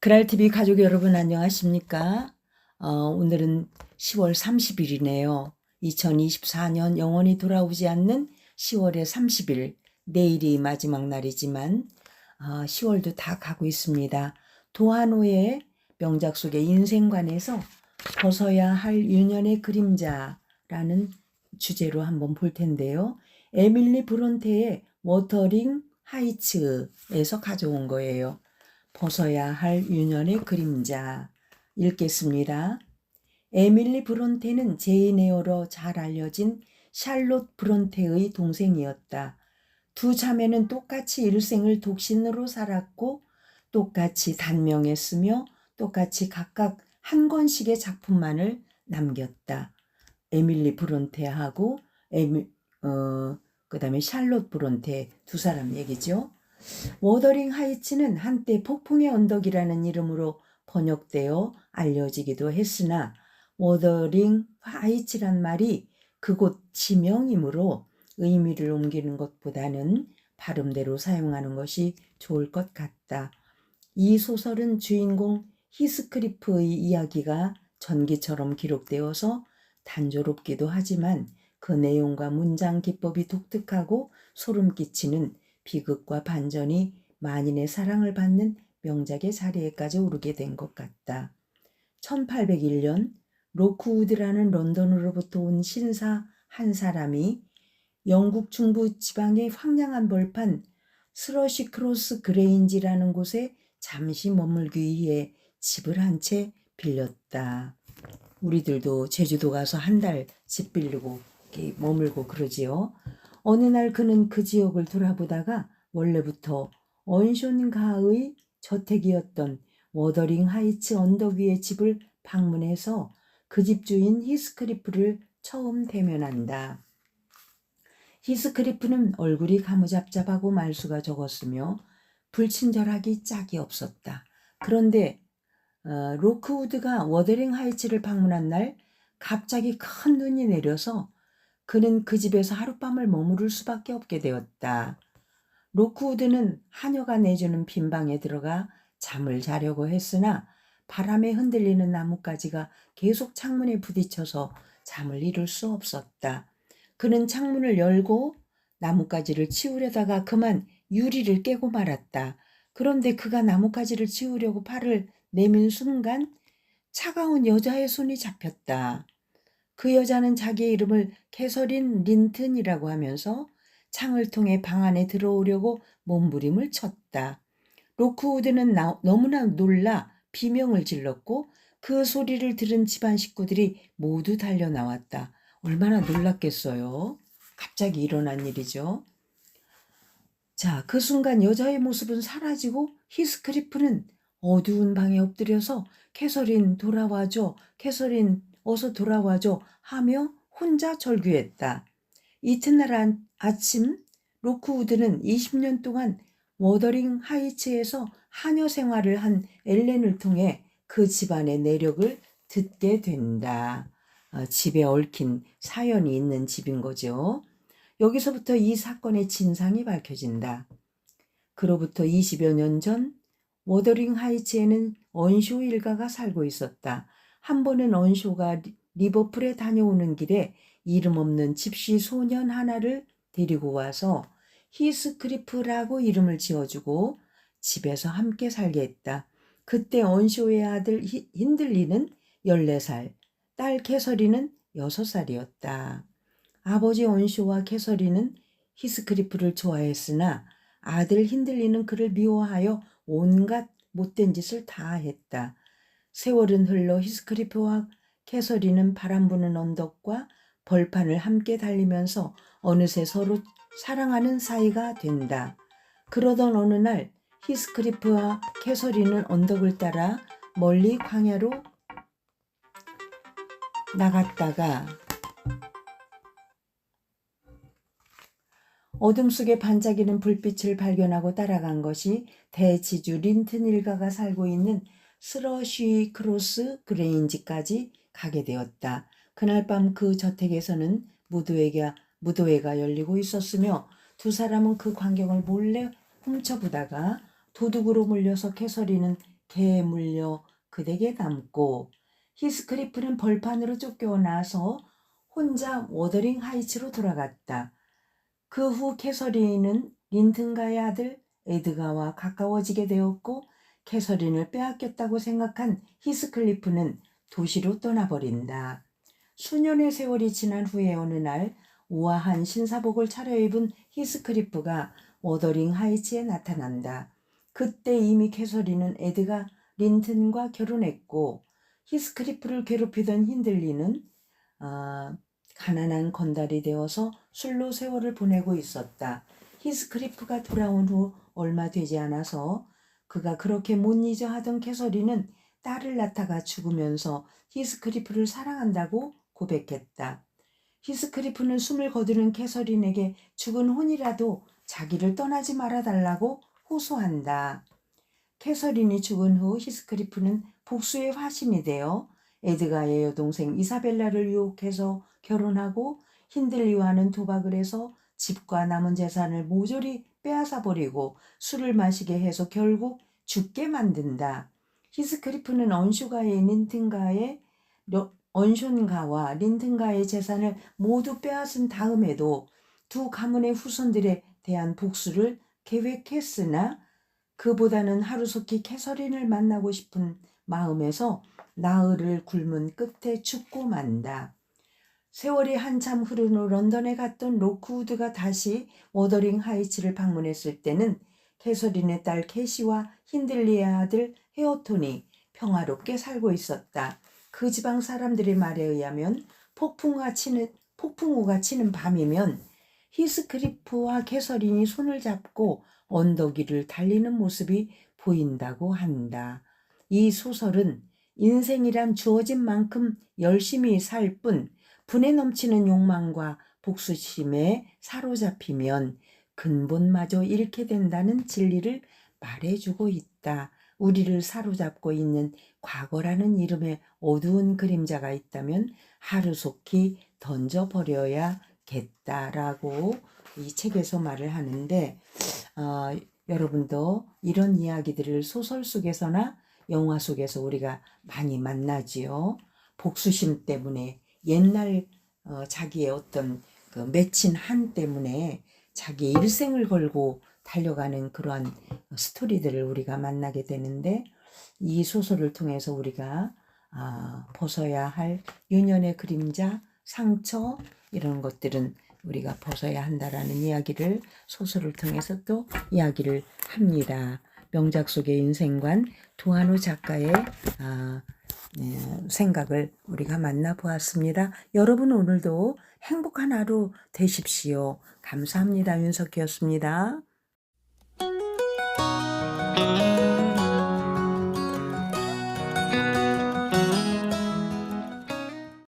그랄TV 가족 여러분 안녕하십니까? 오늘은 10월 30일이네요. 2024년 영원히 돌아오지 않는 10월의 30일, 내일이 마지막 날이지만 10월도 다 가고 있습니다. 도하노의 명작 속의 인생관에서 벗어야 할 유년의 그림자라는 주제로 한번 볼 텐데요. 에밀리 브론테의 워터링 하이츠에서 가져온 거예요. 벗어야 할 유년의 그림자 읽겠습니다. 에밀리 브론테는 제인 에어로 잘 알려진 샬롯 브론테의 동생이었다. 두 자매는 똑같이 일생을 독신으로 살았고 똑같이 단명했으며 똑같이 각각 한 권씩의 작품만을 남겼다. 에밀리 브론테하고 그다음에 샬롯 브론테 두 사람 얘기죠. 워더링 하이츠는 한때 폭풍의 언덕이라는 이름으로 번역되어 알려지기도 했으나 워더링 하이츠란 말이 그곳 지명이므로 의미를 옮기는 것보다는 발음대로 사용하는 것이 좋을 것 같다. 이 소설은 주인공 히스크리프의 이야기가 전기처럼 기록되어서 단조롭기도 하지만 그 내용과 문장 기법이 독특하고 소름 끼치는 비극과 반전이 만인의 사랑을 받는 명작의 자리에까지 오르게 된 것 같다. 1801년 로크우드라는 런던으로부터 온 신사 한 사람이 영국 중부 지방의 황량한 벌판 스러시 크로스 그레인지라는 곳에 잠시 머물기 위해 집을 한 채 빌렸다. 우리들도 제주도 가서 한 달 집 빌리고 이렇게 머물고 그러지요. 어느 날 그는 그 지역을 돌아보다가 원래부터 언쇼가의 저택이었던 워더링 하이츠 언덕 위의 집을 방문해서 그 집 주인 히스크리프를 처음 대면한다. 히스크리프는 얼굴이 가무잡잡하고 말수가 적었으며 불친절하기 짝이 없었다. 그런데 로크우드가 워더링 하이츠를 방문한 날 갑자기 큰 눈이 내려서 그는 그 집에서 하룻밤을 머무를 수밖에 없게 되었다. 로크우드는 하녀가 내주는 빈방에 들어가 잠을 자려고 했으나 바람에 흔들리는 나뭇가지가 계속 창문에 부딪혀서 잠을 이룰 수 없었다. 그는 창문을 열고 나뭇가지를 치우려다가 그만 유리를 깨고 말았다. 그런데 그가 나뭇가지를 치우려고 팔을 내민 순간 차가운 여자의 손이 잡혔다. 그 여자는 자기의 이름을 캐서린 린튼이라고 하면서 창을 통해 방 안에 들어오려고 몸부림을 쳤다. 로크우드는 너무나 놀라 비명을 질렀고 그 소리를 들은 집안 식구들이 모두 달려 나왔다. 얼마나 놀랐겠어요. 갑자기 일어난 일이죠. 자, 그 순간 여자의 모습은 사라지고 히스크리프는 어두운 방에 엎드려서 캐서린 돌아와줘, 캐서린 어서 돌아와줘 하며 혼자 절규했다. 이튿날 아침 로크우드는 20년 동안 워더링 하이츠에서 하녀 생활을 한 엘렌을 통해 그 집안의 내력을 듣게 된다. 집에 얽힌 사연이 있는 집인 거죠. 여기서부터 이 사건의 진상이 밝혀진다. 그로부터 20여 년 전 워더링 하이츠에는 언쇼 일가가 살고 있었다. 한 번은 언쇼가 리버풀에 다녀오는 길에 이름 없는 집시 소년 하나를 데리고 와서 히스크리프라고 이름을 지어주고 집에서 함께 살게 했다. 그때 언쇼의 아들 힌들리는 14살, 딸 캐서린은 6살이었다. 아버지 언쇼와 캐서린은 히스크리프를 좋아했으나 아들 힌들리는 그를 미워하여 온갖 못된 짓을 다 했다. 세월은 흘러 히스크리프와 캐서린은 바람 부는 언덕과 벌판을 함께 달리면서 어느새 서로 사랑하는 사이가 된다. 그러던 어느 날 히스크리프와 캐서린은 언덕을 따라 멀리 광야로 나갔다가 어둠 속에 반짝이는 불빛을 발견하고 따라간 것이 대지주 린튼 일가가 살고 있는 스러쉬 크로스 그레인지까지 가게 되었다. 그날 밤 그 저택에서는 무도회가 열리고 있었으며 두 사람은 그 광경을 몰래 훔쳐보다가 도둑으로 몰려서 캐서린은 개에 물려 그댁에 남고 히스클리프는 벌판으로 쫓겨나서 혼자 워더링 하이츠로 돌아갔다. 그 후 캐서린은 린튼가의 아들 에드가와 가까워지게 되었고 캐서린을 빼앗겼다고 생각한 히스클리프는 도시로 떠나버린다. 수년의 세월이 지난 후에 어느 날 우아한 신사복을 차려입은 히스클리프가 워더링 하이츠에 나타난다. 그때 이미 캐서린은 에드가 린튼과 결혼했고 히스클리프를 괴롭히던 힌들리는 가난한 건달이 되어서 술로 세월을 보내고 있었다. 히스클리프가 돌아온 후 얼마 되지 않아서 그가 그렇게 못 잊어 하던 캐서린은 딸을 낳다가 죽으면서 히스클리프를 사랑한다고 고백했다. 히스클리프는 숨을 거두는 캐서린에게 죽은 혼이라도 자기를 떠나지 말아달라고 호소한다. 캐서린이 죽은 후 히스클리프는 복수의 화신이 되어 에드가의 여동생 이사벨라를 유혹해서 결혼하고 힌들리와는 도박을 해서 집과 남은 재산을 모조리 빼앗아 버리고 술을 마시게 해서 결국 죽게 만든다. 히스클리프는 언숀가와 린튼가의 재산을 모두 빼앗은 다음에도 두 가문의 후손들에 대한 복수를 계획했으나 그보다는 하루속히 캐서린을 만나고 싶은 마음에서 나흘을 굶은 끝에 죽고 만다. 세월이 한참 흐른 후 런던에 갔던 로크우드가 다시 워더링 하이츠를 방문했을 때는 캐서린의 딸 캐시와 힌들리의 아들 헤어톤이 평화롭게 살고 있었다. 그 지방 사람들의 말에 의하면 폭풍우가 치는 밤이면 히스클리프와 캐서린이 손을 잡고 언덕 위를 달리는 모습이 보인다고 한다. 이 소설은 인생이란 주어진 만큼 열심히 살 뿐 분에 넘치는 욕망과 복수심에 사로잡히면 근본마저 잃게 된다는 진리를 말해주고 있다. 우리를 사로잡고 있는 과거라는 이름의 어두운 그림자가 있다면 하루속히 던져버려야겠다라고 이 책에서 말을 하는데 여러분도 이런 이야기들을 소설 속에서나 영화 속에서 우리가 많이 만나지요. 복수심 때문에 옛날 자기의 어떤 그 맺힌 한 때문에 자기 일생을 걸고 달려가는 그러한 스토리들을 우리가 만나게 되는데 이 소설을 통해서 우리가 벗어야 할 유년의 그림자, 상처 이런 것들은 우리가 벗어야 한다라는 이야기를 소설을 통해서 또 이야기를 합니다. 명작 속의 인생관 도하노 작가의 생각을 우리가 만나보았습니다. 여러분 오늘도 행복한 하루 되십시오. 감사합니다. 윤석희였습니다.